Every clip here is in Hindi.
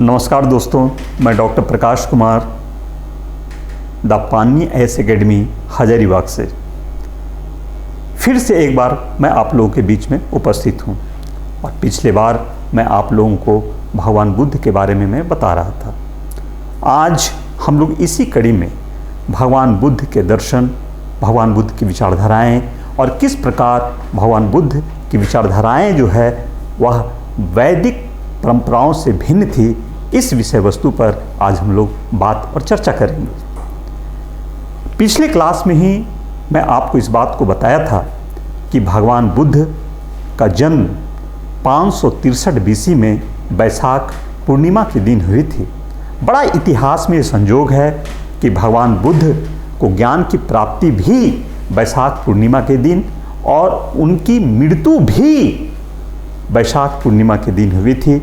नमस्कार दोस्तों, मैं डॉक्टर प्रकाश कुमार द पानी एस एकेडमी हजारीबाग से फिर से एक बार मैं आप लोगों के बीच में उपस्थित हूँ। और पिछले बार मैं आप लोगों को भगवान बुद्ध के बारे में मैं बता रहा था। आज हम लोग इसी कड़ी में भगवान बुद्ध के दर्शन, भगवान बुद्ध की विचारधाराएं और किस प्रकार भगवान बुद्ध की विचारधाराएं जो है वह वैदिक परंपराओं से भिन्न थी, इस विषय वस्तु पर आज हम लोग बात और चर्चा करेंगे। पिछले क्लास में ही मैं आपको इस बात को बताया था कि भगवान बुद्ध का जन्म 563 BC में वैशाख पूर्णिमा के दिन हुई थी। बड़ा इतिहास में संजोग है कि भगवान बुद्ध को ज्ञान की प्राप्ति भी वैशाख पूर्णिमा के दिन और उनकी मृत्यु भी वैशाख पूर्णिमा के दिन हुई थी।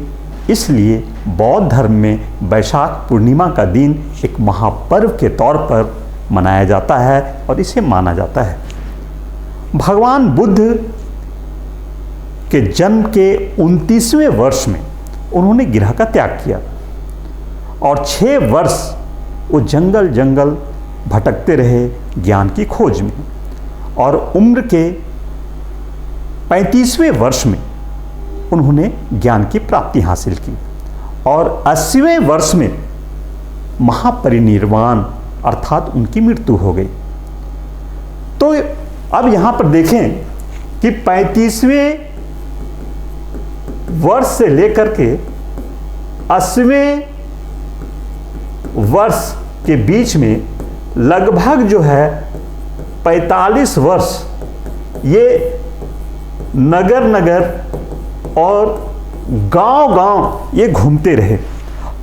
इसलिए बौद्ध धर्म में वैशाख पूर्णिमा का दिन एक महापर्व के तौर पर मनाया जाता है और इसे माना जाता है। भगवान बुद्ध के जन्म के 29वें वर्ष में उन्होंने गृह का त्याग किया और 6 वर्ष वो जंगल जंगल भटकते रहे ज्ञान की खोज में। और उम्र के 35वें वर्ष में उन्होंने ज्ञान की प्राप्ति हासिल की और 80वें वर्ष में महापरिनिर्वाण अर्थात उनकी मृत्यु हो गई। तो अब यहाँ पर देखें कि 35वें वर्ष से लेकर के 80वें वर्ष के बीच में लगभग जो है 45 वर्ष ये नगर नगर और गांव-गांव ये घूमते रहे।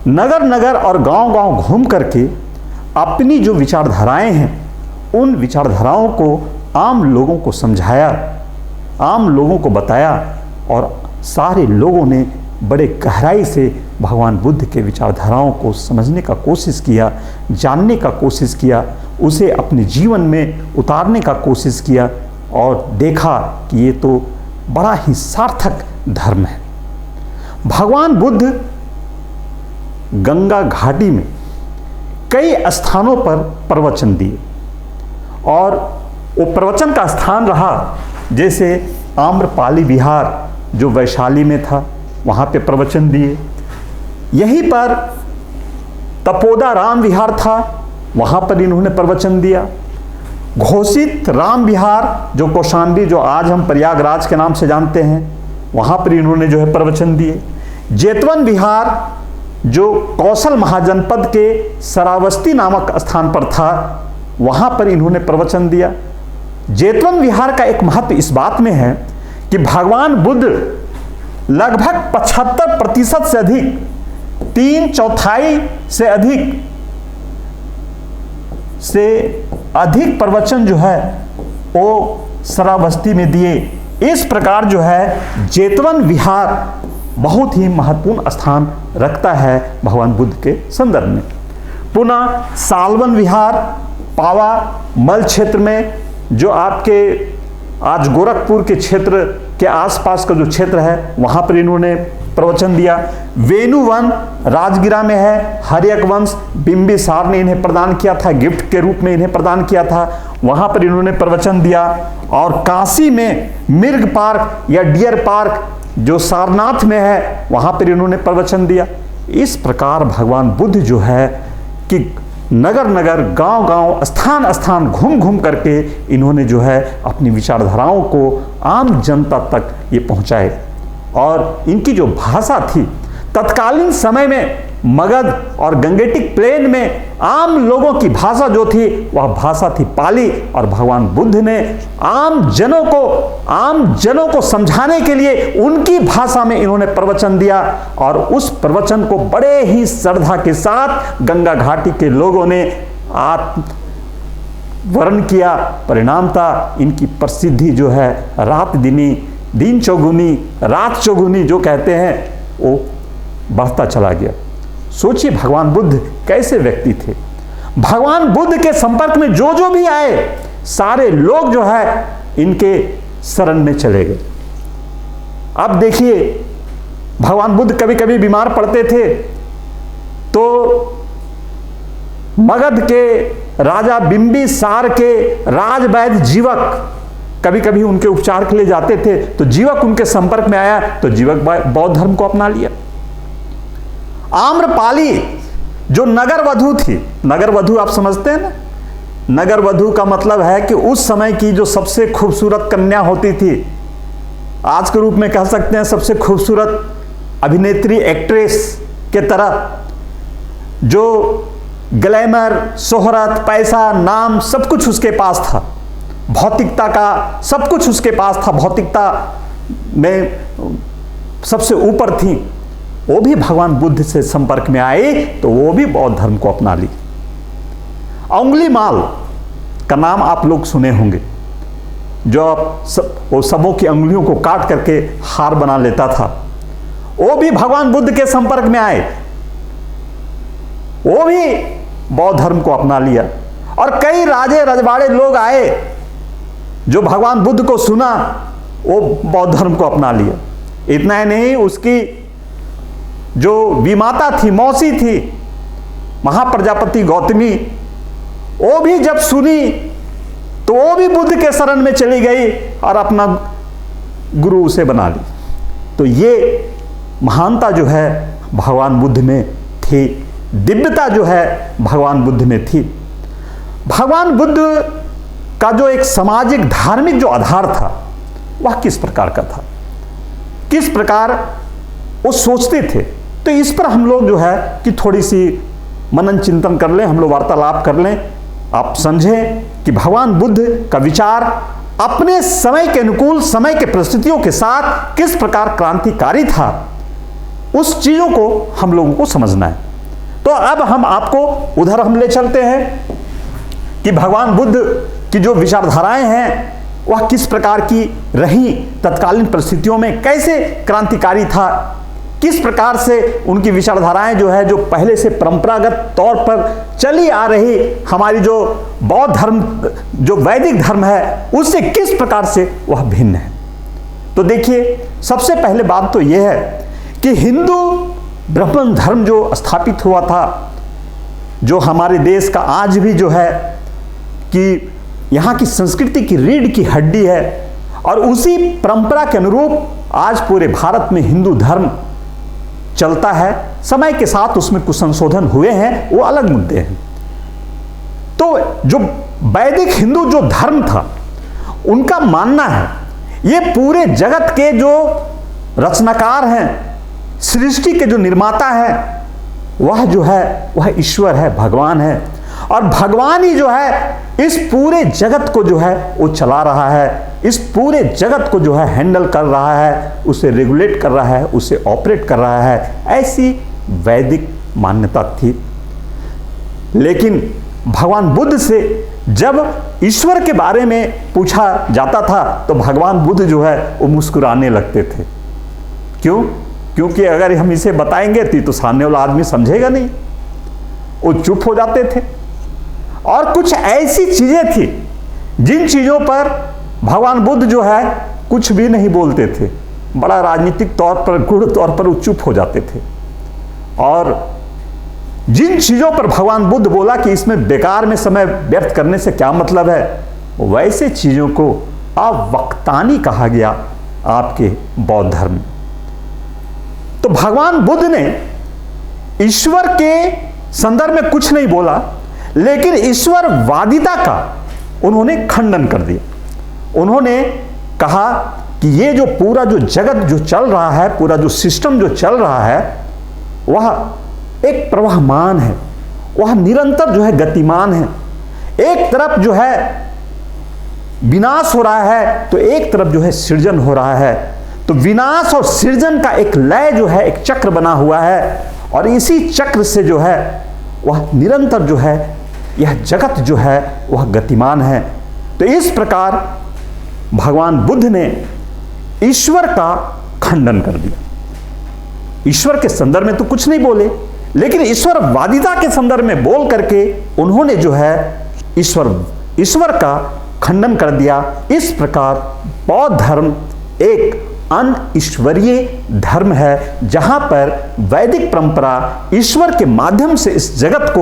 नगर नगर और गांव-गांव घूम करके अपनी जो विचारधाराएं हैं उन विचारधाराओं को आम लोगों को समझाया, आम लोगों को बताया और सारे लोगों ने बड़े गहराई से भगवान बुद्ध के विचारधाराओं को समझने का कोशिश किया, जानने का कोशिश किया, उसे अपने जीवन में उतारने का कोशिश किया और देखा कि ये तो बड़ा ही सार्थक धर्म है। भगवान बुद्ध गंगा घाटी में कई स्थानों पर प्रवचन दिए और वो प्रवचन का स्थान रहा जैसे आम्रपाली विहार जो वैशाली में था, वहाँ पे प्रवचन दिए। यहीं पर तपोदा राम विहार था, वहाँ पर इन्होंने प्रवचन दिया। घोषित राम विहार जो कौशाम्बी, जो आज हम प्रयागराज के नाम से जानते हैं, वहाँ पर इन्होंने जो है प्रवचन दिए। जेतवन विहार जो कौशल महाजनपद के श्रावस्ती नामक स्थान पर था, वहाँ पर इन्होंने प्रवचन दिया। जेतवन विहार का एक महत्व इस बात में है कि भगवान बुद्ध लगभग 75% से अधिक, 3/4 से अधिक प्रवचन जो है वो श्रावस्ती में दिए। इस प्रकार जो है जेतवन विहार बहुत ही महत्वपूर्ण स्थान रखता है भगवान बुद्ध के संदर्भ में। पुनः सालवन विहार पावा मल क्षेत्र में, जो आपके आज गोरखपुर के क्षेत्र के आसपास का जो क्षेत्र है वहाँ पर इन्होंने प्रवचन दिया। वेणुवन राजगिरा में है, हर्यक वंश बिंबिसार ने इन्हें प्रदान किया था, गिफ्ट के रूप में इन्हें प्रदान किया था, वहाँ पर इन्होंने प्रवचन दिया। और काशी में मिर्ग पार्क या डियर पार्क जो सारनाथ में है, वहाँ पर इन्होंने प्रवचन दिया। इस प्रकार भगवान बुद्ध जो है कि नगर नगर, गांव गांव, स्थान स्थान घूम घूम करके इन्होंने जो है अपनी विचारधाराओं को आम जनता तक ये पहुँचाए। और इनकी जो भाषा थी तत्कालीन समय में मगध और गंगेटिक प्लेन में आम लोगों की भाषा जो थी वह भाषा थी पाली। और भगवान बुद्ध ने आम जनों को समझाने के लिए उनकी भाषा में इन्होंने प्रवचन दिया और उस प्रवचन को बड़े ही श्रद्धा के साथ गंगा घाटी के लोगों ने वर्ण किया। परिणाम था इनकी प्रसिद्धि जो है रात दिनी, दिन चौगुनी रात चौगुनी जो कहते हैं वो बढ़ता चला गया। सोचिए भगवान बुद्ध कैसे व्यक्ति थे। भगवान बुद्ध के संपर्क में जो भी आए सारे लोग जो है इनके शरण में चले गए। अब देखिए भगवान बुद्ध कभी कभी बीमार पड़ते थे तो मगध के राजा बिंबिसार के राजवैद्य जीवक कभी कभी उनके उपचार के लिए जाते थे, तो जीवक उनके संपर्क में आया तो जीवक बौद्ध धर्म को अपना लिया। आम्रपाली जो नगर वधु थी, नगर वधु आप समझते हैं ना, नगर वधु का मतलब है कि उस समय की जो सबसे खूबसूरत कन्या होती थी, आज के रूप में कह सकते हैं सबसे खूबसूरत अभिनेत्री, एक्ट्रेस के तरह, जो ग्लैमर, शोहरत, पैसा, नाम सब कुछ उसके पास था, भौतिकता का सब कुछ उसके पास था, भौतिकता में सबसे ऊपर थी, वो भी भगवान बुद्ध से संपर्क में आए तो वो भी बौद्ध धर्म को अपना ली। अंगुलीमाल का नाम आप लोग सुने होंगे, जो वो सबों की अंगुलियों को काट करके हार बना लेता था, वो भी भगवान बुद्ध के संपर्क में आए, वो भी बौद्ध धर्म को अपना लिया। और कई राजे रजवाड़े लोग आए जो भगवान बुद्ध को सुना, वो बौद्ध धर्म को अपना लिया। इतना ही नहीं, उसकी जो विमाता थी, मौसी थी, महाप्रजापति गौतमी, वो भी जब सुनी तो वो भी बुद्ध के शरण में चली गई और अपना गुरु उसे बना ली। तो ये महानता जो है भगवान बुद्ध में थी, दिव्यता जो है भगवान बुद्ध में थी। भगवान बुद्ध का जो एक सामाजिक धार्मिक जो आधार था वह किस प्रकार का था, किस प्रकार वो सोचते थे, तो इस पर हम लोग जो है कि थोड़ी सी मनन चिंतन कर लें, हम लोग वार्तालाप कर लें। आप समझें कि भगवान बुद्ध का विचार अपने समय के अनुकूल, समय के परिस्थितियों के साथ किस प्रकार क्रांतिकारी था, उस चीजों को हम लोगों को समझना है। तो अब हम आपको उधर हम ले चलते हैं कि भगवान बुद्ध की जो विचारधाराएं हैं वह किस प्रकार की रही, तत्कालीन परिस्थितियों में कैसे क्रांतिकारी था, किस प्रकार से उनकी विचारधाराएं जो है, जो पहले से परंपरागत तौर पर चली आ रही हमारी जो बौद्ध धर्म, जो वैदिक धर्म है, उससे किस प्रकार से वह भिन्न है। तो देखिए, सबसे पहले बात तो यह है कि हिंदू ब्राह्मण धर्म जो स्थापित हुआ था, जो हमारे देश का आज भी जो है कि यहाँ की संस्कृति की रीढ़ की हड्डी है, और उसी परंपरा के अनुरूप आज पूरे भारत में हिंदू धर्म चलता है। समय के साथ उसमें कुछ संशोधन हुए हैं, वो अलग मुद्दे हैं। तो जो वैदिक हिंदू जो धर्म था, उनका मानना है ये पूरे जगत के जो रचनाकार हैं, सृष्टि के जो निर्माता है, वह जो है वह ईश्वर है, भगवान है, और भगवान ही जो है इस पूरे जगत को जो है वो चला रहा है, इस पूरे जगत को जो है हैंडल कर रहा है, उसे रेगुलेट कर रहा है, उसे ऑपरेट कर रहा है। ऐसी वैदिक मान्यता थी। लेकिन भगवान बुद्ध से जब ईश्वर के बारे में पूछा जाता था तो भगवान बुद्ध जो है वो मुस्कुराने लगते थे। क्यों? क्योंकि अगर हम इसे बताएंगे तो सामने वाला आदमी समझेगा नहीं, वो चुप हो जाते थे। और कुछ ऐसी चीजें थी जिन चीजों पर भगवान बुद्ध जो है कुछ भी नहीं बोलते थे, बड़ा राजनीतिक तौर पर, गूढ़ तौर पर वो चुप हो जाते थे। और जिन चीजों पर भगवान बुद्ध बोला कि इसमें बेकार में समय व्यर्थ करने से क्या मतलब है, वैसे चीजों को अवक्तानी कहा गया आपके बौद्ध धर्म में। तो भगवान बुद्ध ने ईश्वर के संदर्भ में कुछ नहीं बोला, लेकिन ईश्वरवादिता का उन्होंने खंडन कर दिया। उन्होंने कहा कि ये जो पूरा जो जगत जो चल रहा है, पूरा जो सिस्टम जो चल रहा है, वह एक प्रवाहमान है, वह निरंतर जो है गतिमान है। एक तरफ जो है विनाश हो रहा है तो एक तरफ जो है सृजन हो रहा है। तो विनाश और सृजन का एक लय जो है, एक चक्र बना हुआ है, और इसी चक्र से जो है वह निरंतर जो है यह जगत जो है वह गतिमान है। तो इस प्रकार भगवान बुद्ध ने ईश्वर का खंडन कर दिया। ईश्वर के संदर्भ में तो कुछ नहीं बोले, लेकिन ईश्वरवादिता के संदर्भ में बोल करके उन्होंने जो है ईश्वर का खंडन कर दिया। इस प्रकार बौद्ध धर्म एक अनईश्वरीय धर्म है, जहां पर वैदिक परंपरा ईश्वर के माध्यम से इस जगत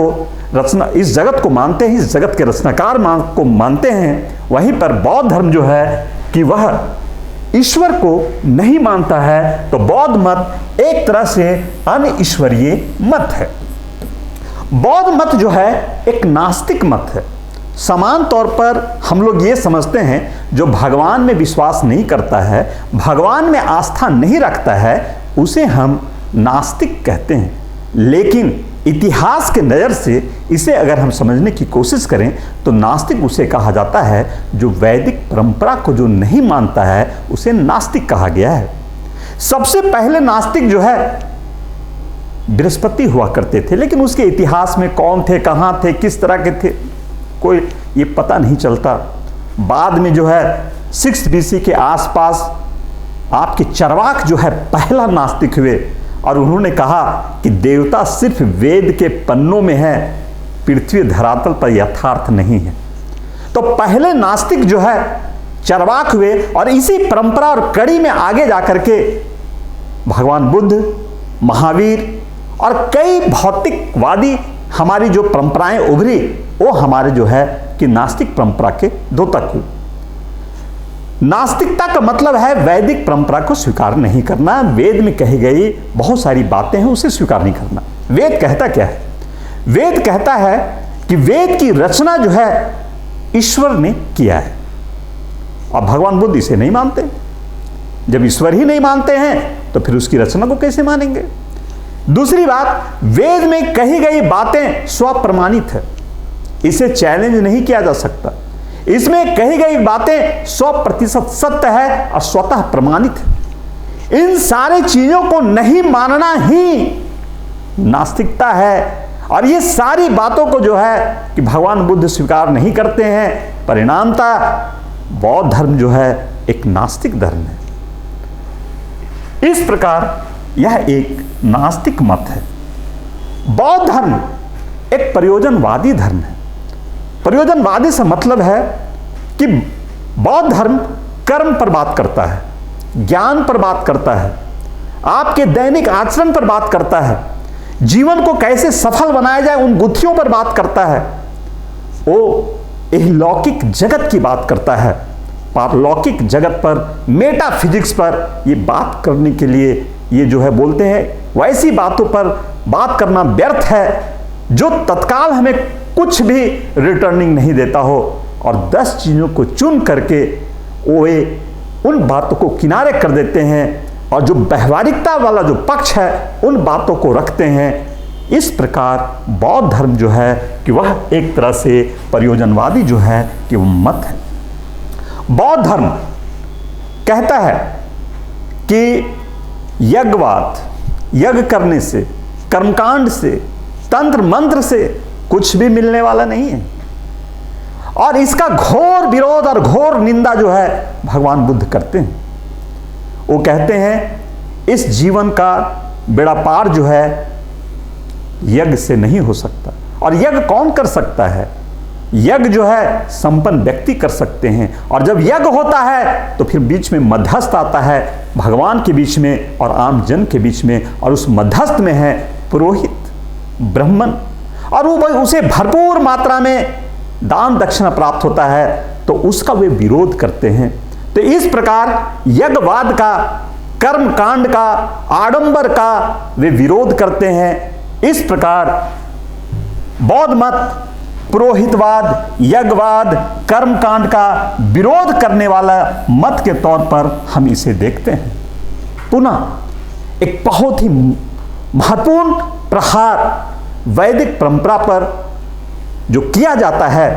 को मानते हैं, इस जगत के रचनाकार को मानते हैं। वहीं पर बौद्ध धर्म जो है कि वह ईश्वर को नहीं मानता है। तो बौद्ध मत एक तरह से अनईश्वरीय मत है। बौद्ध मत जो है एक नास्तिक मत है। समान तौर पर हम लोग ये समझते हैं, जो भगवान में विश्वास नहीं करता है, भगवान में आस्था नहीं रखता है, उसे हम नास्तिक कहते हैं। लेकिन इतिहास के नज़र से इसे अगर हम समझने की कोशिश करें तो नास्तिक उसे कहा जाता है जो वैदिक परंपरा को जो नहीं मानता है, उसे नास्तिक कहा गया है। सबसे पहले नास्तिक जो है बृहस्पति हुआ करते थे, लेकिन उसके इतिहास में कौन थे, कहाँ थे, किस तरह के थे, कोई ये पता नहीं चलता। बाद में जो है 6 BC के आसपास आपके चरवाक जो है पहला नास्तिक हुए और उन्होंने कहा कि देवता सिर्फ वेद के पन्नों में है, पृथ्वी धरातल पर यथार्थ नहीं है। तो पहले नास्तिक जो है चरवाक हुए और इसी परंपरा और कड़ी में आगे जाकर के भगवान बुद्ध, महावीर और कई भौतिकवादी हमारी जो परंपराएं उभरी, वो हमारे जो है कि नास्तिक परंपरा के द्योतक हुए। नास्तिकता का मतलब है वैदिक परंपरा को स्वीकार नहीं करना, वेद में कही गई बहुत सारी बातें हैं उसे स्वीकार नहीं करना। वेद कहता क्या है? वेद कहता है कि वेद की रचना जो है ईश्वर ने किया है, और भगवान बुद्ध इसे नहीं मानते। जब ईश्वर ही नहीं मानते हैं तो फिर उसकी रचना को कैसे मानेंगे? दूसरी बात, वेद में कही गई बातें स्वप्रमाणित है, इसे चैलेंज नहीं किया जा सकता। इसमें कही गई बातें 100% सत्य है और स्वतः प्रमाणित है। इन सारे चीजों को नहीं मानना ही नास्तिकता है। और ये सारी बातों को जो है कि भगवान बुद्ध स्वीकार नहीं करते हैं, परिणामतः बौद्ध धर्म जो है एक नास्तिक धर्म है। इस प्रकार यह एक नास्तिक मत है। बौद्ध धर्म एक प्रयोजनवादी धर्म है। प्रयोजनवादी से मतलब है कि बौद्ध धर्म कर्म पर बात करता है, ज्ञान पर बात करता है, आपके दैनिक आचरण पर बात करता है, जीवन को कैसे सफल बनाया जाए उन गुत्थियों पर बात करता है। वो लौकिक जगत की बात करता है, पारलौकिक जगत पर, मेटाफिजिक्स पर ये बात करने के लिए ये जो है बोलते हैं वैसी बातों पर बात करना व्यर्थ है जो तत्काल हमें कुछ भी रिटर्निंग नहीं देता हो। और 10 चीज़ों को चुन करके वो उन बातों को किनारे कर देते हैं और जो व्यवहारिकता वाला जो पक्ष है उन बातों को रखते हैं। इस प्रकार बौद्ध धर्म जो है कि वह एक तरह से प्रयोजनवादी जो है कि वो मत है। बौद्ध धर्म कहता है कि यज्ञवाद, यज्ञ करने से, कर्मकांड से, तंत्र मंत्र से कुछ भी मिलने वाला नहीं है, और इसका घोर विरोध और घोर निंदा जो है भगवान बुद्ध करते हैं। वो कहते हैं इस जीवन का बेड़ा पार जो है यज्ञ से नहीं हो सकता। और यज्ञ कौन कर सकता है? यज्ञ जो है संपन्न व्यक्ति कर सकते हैं, और जब यज्ञ होता है तो फिर बीच में मध्यस्थ आता है, भगवान के बीच में और आम जन के बीच में, और उस मध्यस्थ में है पुरोहित, ब्राह्मण, और वो उसे भरपूर मात्रा में दान दक्षिणा प्राप्त होता है, तो उसका वे विरोध करते हैं। तो इस प्रकार यज्ञवाद का, कर्म कांड का, आडंबर का वे विरोध करते हैं। इस प्रकार बौद्ध मत पुरोहितवाद, यज्ञवाद, कर्मकांड का विरोध करने वाला मत के तौर पर हम इसे देखते हैं। पुनः एक बहुत ही महत्वपूर्ण प्रहार वैदिक परंपरा पर जो किया जाता है,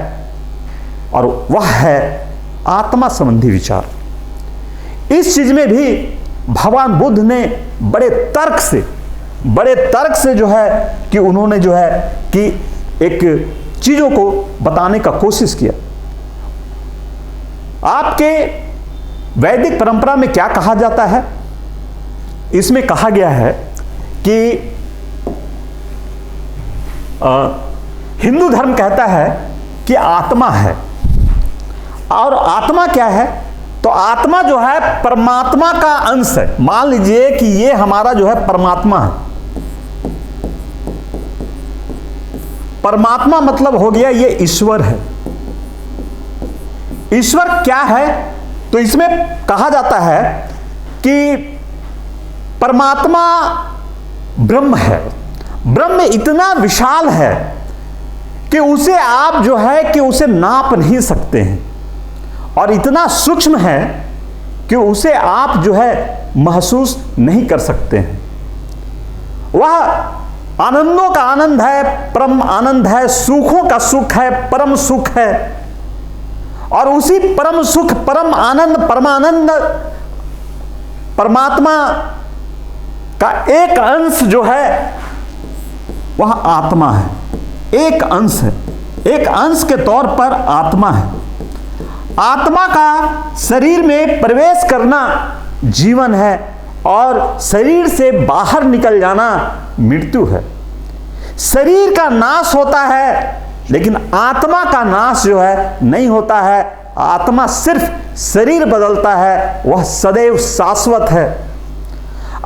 और वह है आत्मा संबंधी विचार। इस चीज में भी भगवान बुद्ध ने बड़े तर्क से जो है कि उन्होंने जो है कि एक चीजों को बताने का कोशिश किया। आपके वैदिक परंपरा में क्या कहा जाता है? इसमें कहा गया है कि हिंदू धर्म कहता है कि आत्मा है, और आत्मा क्या है? तो आत्मा जो है परमात्मा का अंश है। मान लीजिए कि ये हमारा जो है परमात्मा है। परमात्मा मतलब हो गया ये ईश्वर है। ईश्वर क्या है? तो इसमें कहा जाता है कि परमात्मा ब्रह्म है। ब्रह्म इतना विशाल है कि उसे आप जो है कि उसे नाप नहीं सकते हैं, और इतना सूक्ष्म है कि उसे आप जो है महसूस नहीं कर सकते हैं। वह आनंदों का आनंद है, परम आनंद है, सुखों का सुख है, परम सुख है। और उसी परम सुख, परम आनंद, परमानंद परमात्मा का एक अंश जो है वह आत्मा है। एक अंश है, एक अंश के तौर पर आत्मा है। आत्मा का शरीर में प्रवेश करना जीवन है, और शरीर से बाहर निकल जाना मृत्यु है। शरीर का नाश होता है, लेकिन आत्मा का नाश जो है नहीं होता है। आत्मा सिर्फ शरीर बदलता है, वह सदैव शाश्वत है।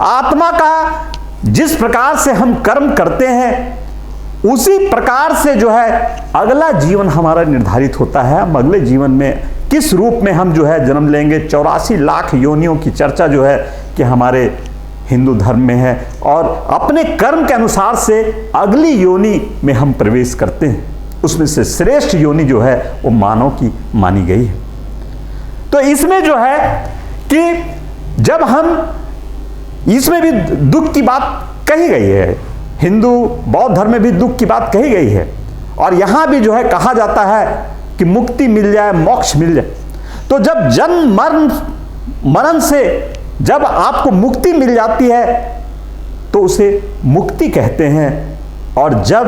आत्मा का जिस प्रकार से हम कर्म करते हैं उसी प्रकार से जो है अगला जीवन हमारा निर्धारित होता है। हम अगले जीवन में किस रूप में हम जो है जन्म लेंगे। 84 लाख योनियों की चर्चा जो है कि हमारे हिंदू धर्म में है, और अपने कर्म के अनुसार से अगली योनि में हम प्रवेश करते हैं। उसमें से श्रेष्ठ योनि जो है वो मानव की मानी गई है। तो इसमें जो है कि जब हम, इसमें भी दुख की बात कही गई है, हिंदू बौद्ध धर्म में भी दुख की बात कही गई है, और यहां भी जो है कहा जाता है कि मुक्ति मिल जाए, मोक्ष मिल जाए। तो जब जन्म मरण से जब आपको मुक्ति मिल जाती है तो उसे मुक्ति कहते हैं, और जब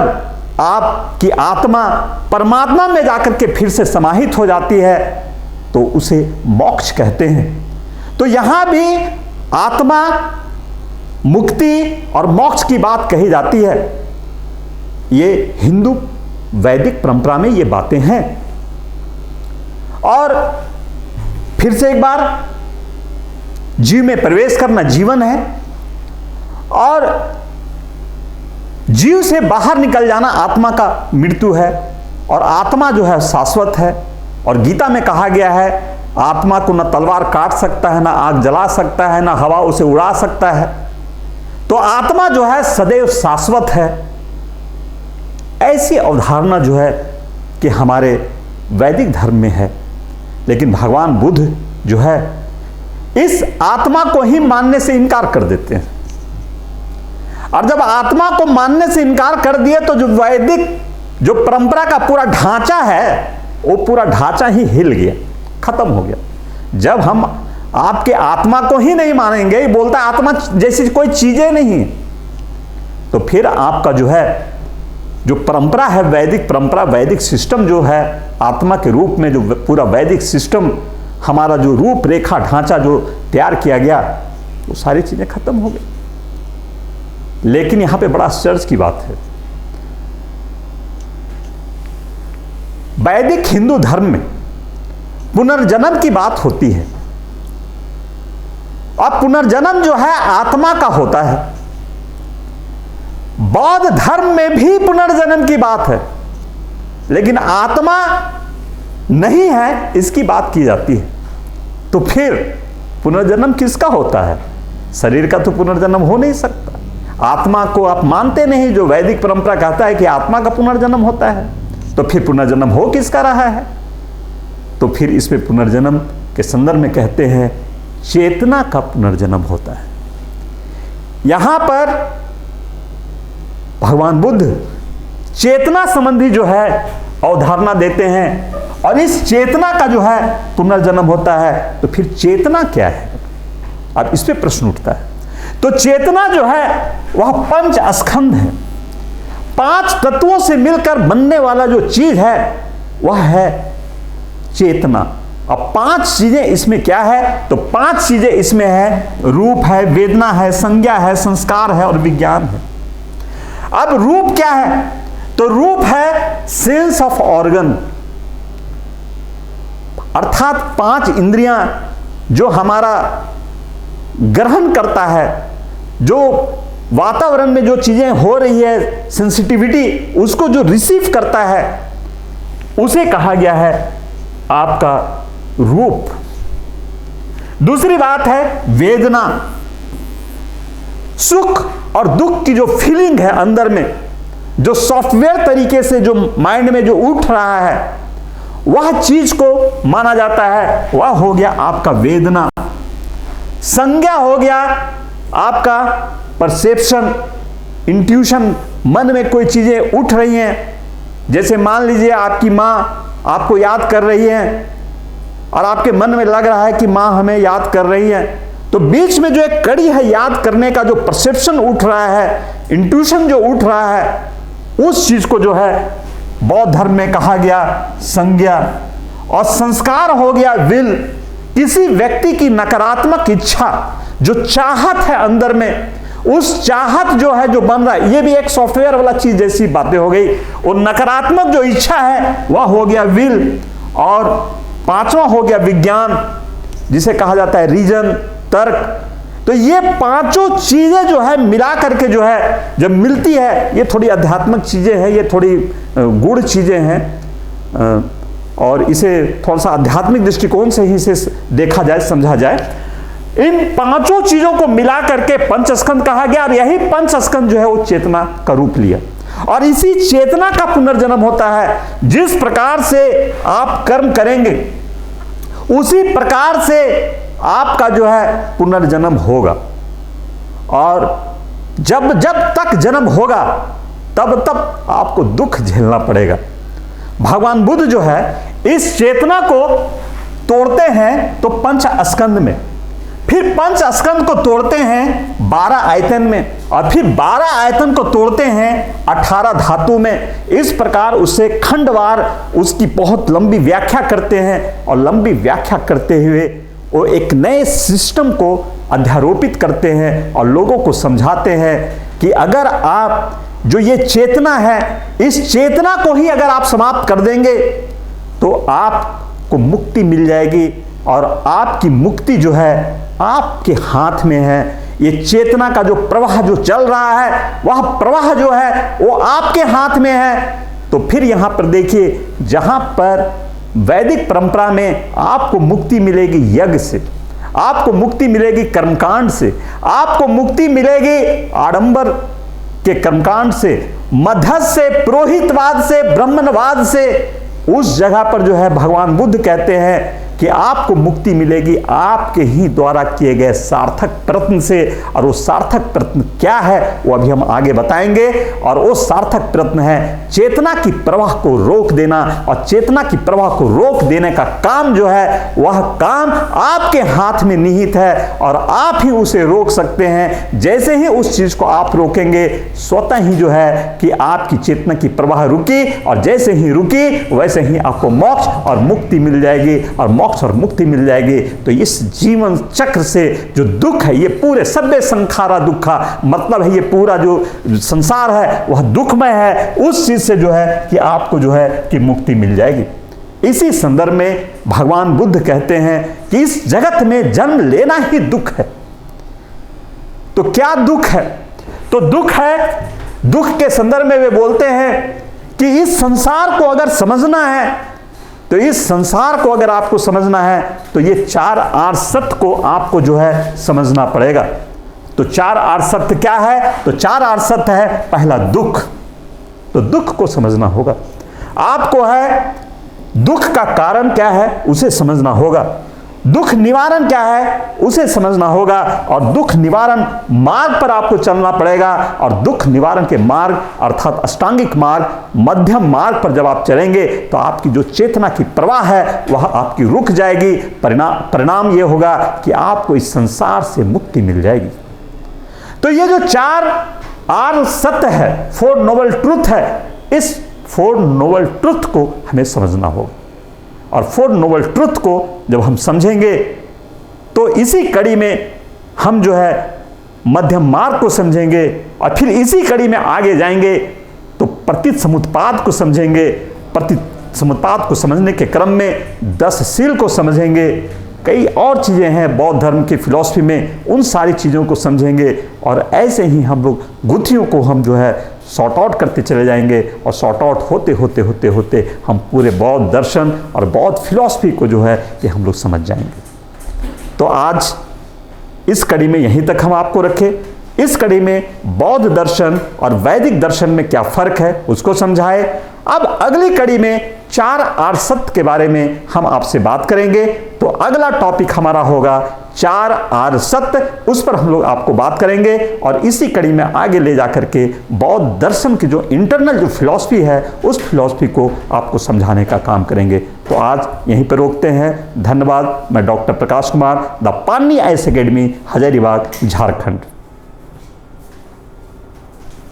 आपकी आत्मा परमात्मा में जाकर के फिर से समाहित हो जाती है तो उसे मोक्ष कहते हैं। तो यहां भी आत्मा, मुक्ति और मोक्ष की बात कही जाती है। ये हिंदू वैदिक परंपरा में ये बातें हैं। और फिर से एक बार, जीव में प्रवेश करना जीवन है, और जीव से बाहर निकल जाना आत्मा का मृत्यु है। और आत्मा जो है शाश्वत है। और गीता में कहा गया है आत्मा को न तलवार काट सकता है, न आग जला सकता है, न हवा उसे उड़ा सकता है। तो आत्मा जो है सदैव शाश्वत है। ऐसी अवधारणा जो है कि हमारे वैदिक धर्म में है। लेकिन भगवान बुद्ध जो है इस आत्मा को ही मानने से इनकार कर देते हैं। और जब आत्मा को मानने से इनकार कर दिए तो जो वैदिक जो परंपरा का पूरा ढांचा है वो पूरा ढांचा ही हिल गया, खत्म हो गया। जब हम आपके आत्मा को ही नहीं मानेंगे, बोलता है आत्मा जैसी कोई चीजें नहीं, तो फिर आपका जो है जो परंपरा है, वैदिक परंपरा, वैदिक सिस्टम जो है आत्मा के रूप में, जो पूरा वैदिक सिस्टम हमारा जो रूप रेखा ढांचा जो तैयार किया गया, वो सारी चीजें खत्म हो गई। लेकिन यहां पे बड़ा आश्चर्य की बात है, वैदिक हिंदू धर्म में पुनर्जन्म की बात होती है, और पुनर्जन्म जो है आत्मा का होता है। बौद्ध धर्म में भी पुनर्जन्म की बात है, लेकिन आत्मा नहीं है इसकी बात की जाती है। तो फिर पुनर्जन्म किसका होता है? शरीर का तो पुनर्जन्म हो नहीं सकता। आत्मा को आप मानते नहीं, जो वैदिक परंपरा कहता है कि आत्मा का पुनर्जन्म होता है, तो फिर पुनर्जन्म हो किसका रहा है? तो फिर इसमें पुनर्जन्म के संदर्भ में कहते हैं चेतना का पुनर्जन्म होता है। यहां पर भगवान बुद्ध चेतना संबंधी जो है अवधारणा देते हैं, और इस चेतना का जो है पुनर्जन्म होता है। तो फिर चेतना क्या है? अब इस पे प्रश्न उठता है। तो चेतना जो है वह पंच स्कंध है, 5 तत्वों से मिलकर बनने वाला जो चीज है वह है चेतना। अब 5 चीजें इसमें क्या है? तो 5 चीजें इसमें है, रूप है, वेदना है, संज्ञा है, संस्कार है और विज्ञान है। अब रूप क्या है? तो रूप है सेंस ऑफ ऑर्गन, अर्थात 5 इंद्रियां जो हमारा ग्रहण करता है, जो वातावरण में जो चीजें हो रही है, सेंसिटिविटी उसको जो रिसीव करता है, उसे कहा गया है आपका रूप। दूसरी बात है वेदना। सुख और दुख की जो फीलिंग है अंदर में, जो सॉफ्टवेयर तरीके से जो माइंड में जो उठ रहा है, वह चीज को माना जाता है, वह हो गया आपका वेदना। संज्ञा हो गया आपका परसेप्शन, इंट्यूशन। मन में कोई चीजें उठ रही हैं, जैसे मान लीजिए आपकी माँ आपको याद कर रही है और आपके मन में लग रहा है कि माँ हमें याद कर रही है, तो बीच में जो एक कड़ी है याद करने का, जो परसेप्शन उठ रहा है, इंट्यूशन जो उठ रहा है, उस चीज को जो है बौद्ध धर्म में कहा गया संज्ञा। और संस्कार हो गया विल। किसी व्यक्ति की नकारात्मक इच्छा, जो चाहत है अंदर में, उस चाहत जो है जो बन रहा है, ये भी एक सॉफ्टवेयर वाला चीज जैसी बातें हो गई। और नकारात्मक जो इच्छा है वह हो गया विल। और पांचवा हो गया विज्ञान, जिसे कहा जाता है रीजन, तर्क। तो ये पांचों चीजें जो है मिला करके जो है जब मिलती है, ये थोड़ी आध्यात्मिक चीजें हैं, ये थोड़ी गूढ़ चीजें हैं, और इसे थोड़ा सा आध्यात्मिक दृष्टिकोण से ही इसे देखा जाए, समझा जाए। इन पांचों चीजों को मिला करके पंचस्कंद कहा गया, और यही पंचस्कंद जो है वो चेतना का रूप लिया। और इसी चेतना का पुनर्जन्म होता है। जिस प्रकार से आप कर्म करेंगे, उसी प्रकार से आपका जो है पुनर्जन्म होगा। और जब जब तक जन्म होगा, तब तब आपको दुख झेलना पड़ेगा। भगवान बुद्ध जो है इस चेतना को तोड़ते हैं तो पंच स्कंद में, फिर पंच स्कंद को तोड़ते हैं 12 आयतन में, और फिर 12 आयतन को तोड़ते हैं 18 धातु में। इस प्रकार उससे खंडवार उसकी बहुत लंबी व्याख्या करते हैं, और लंबी व्याख्या करते हुए वो एक नए सिस्टम को अध्यारोपित करते हैं और लोगों को समझाते हैं कि अगर आप जो ये चेतना है, इस चेतना को ही अगर आप समाप्त कर देंगे तो आपको मुक्ति मिल जाएगी। और आपकी मुक्ति जो है आपके हाथ में है। ये चेतना का जो प्रवाह जो चल रहा है, वह प्रवाह जो है वो आपके हाथ में है। तो फिर यहां पर देखिए, जहां पर वैदिक परंपरा में आपको मुक्ति मिलेगी यज्ञ से, आपको मुक्ति मिलेगी कर्मकांड से, आपको मुक्ति मिलेगी आडंबर के कर्मकांड से, मध्यस्थ से, पुरोहितवाद से, ब्राह्मणवाद से। उस जगह पर जो है भगवान बुद्ध कहते हैं कि आपको मुक्ति मिलेगी आपके ही द्वारा किए गए सार्थक प्रयत्न से। और वो सार्थक प्रयत्न क्या है वो अभी हम आगे बताएंगे। और वो सार्थक प्रयत्न है चेतना की प्रवाह को रोक देना, और चेतना की प्रवाह को रोक देने का काम जो है वह काम आपके हाथ में निहित है, और आप ही उसे रोक सकते हैं। जैसे ही उस चीज को आप रोकेंगे, स्वतः ही जो है कि आपकी चेतना की प्रवाह रुकी, और जैसे ही रुकी वैसे ही आपको मोक्ष और मुक्ति मिल जाएगी, और मोक्ष और मुक्ति मिल जाएगी। तो इस जीवन चक्र से जो दुख है, ये पूरे सभ्य संखारा दुखा, मतलब है ये पूरा जो संसार है वह दुखमय है, उस चीज से जो है कि आपको जो है कि मुक्ति मिल जाएगी। इसी संदर्भ में भगवान बुद्ध कहते हैं कि इस जगत में जन्म लेना ही दुख है। तो क्या दुख है? तो दुख है, दुख के संदर्भ में वे बोलते हैं कि इस संसार को अगर समझना है, तो इस संसार को अगर आपको समझना है तो ये 4 आर्य सत्य को आपको जो है समझना पड़ेगा। तो 4 आर्य सत्य क्या है? तो 4 आर्य सत्य है, पहला दुख। तो दुख को समझना होगा आपको, है दुख का कारण क्या है उसे समझना होगा, दुख निवारण क्या है उसे समझना होगा, और दुख निवारण मार्ग पर आपको चलना पड़ेगा। और दुख निवारण के मार्ग अर्थात अष्टांगिक मार्ग, मध्यम मार्ग पर जब आप चलेंगे तो आपकी जो चेतना की प्रवाह है वह आपकी रुक जाएगी। परिणाम यह होगा कि आपको इस संसार से मुक्ति मिल जाएगी। तो ये जो 4 आर्य सत्य है, 4 नोबल ट्रुथ है, इस 4 नोबल ट्रुथ को हमें समझना होगा। और 4 नोबल ट्रुथ को जब हम समझेंगे तो इसी कड़ी में हम जो है मध्यम मार्ग को समझेंगे, और फिर इसी कड़ी में आगे जाएंगे तो प्रतीत समुत्पाद को समझेंगे। प्रतीत समुत्पाद को समझने के क्रम में 10 शील को समझेंगे। कई और चीज़ें हैं बौद्ध धर्म की फिलॉसफी में, उन सारी चीज़ों को समझेंगे और ऐसे ही हम लोग गुत्थियों को हम जो है सॉर्ट आउट करते चले जाएंगे और सॉर्ट आउट होते होते होते होते हम पूरे बौद्ध दर्शन और बौद्ध फिलॉसफी को जो है ये हम लोग समझ जाएंगे। तो आज इस कड़ी में यहीं तक हम आपको रखें। इस कड़ी में बौद्ध दर्शन और वैदिक दर्शन में क्या फर्क है उसको समझाए। अब अगली कड़ी में 4 आर्य सत्य के बारे में हम आपसे बात करेंगे। तो अगला टॉपिक हमारा होगा 4 आर्य सत्य, उस पर हम लोग आपको बात करेंगे और इसी कड़ी में आगे ले जाकर के बौद्ध दर्शन की जो इंटरनल जो फिलॉसफी है उस फिलॉसफी को आपको समझाने का काम करेंगे। तो आज यहीं पर रोकते हैं। धन्यवाद। मैं doctor Prakash Kumar, the Panini IAS academy, Hazaribagh, Jharkhand.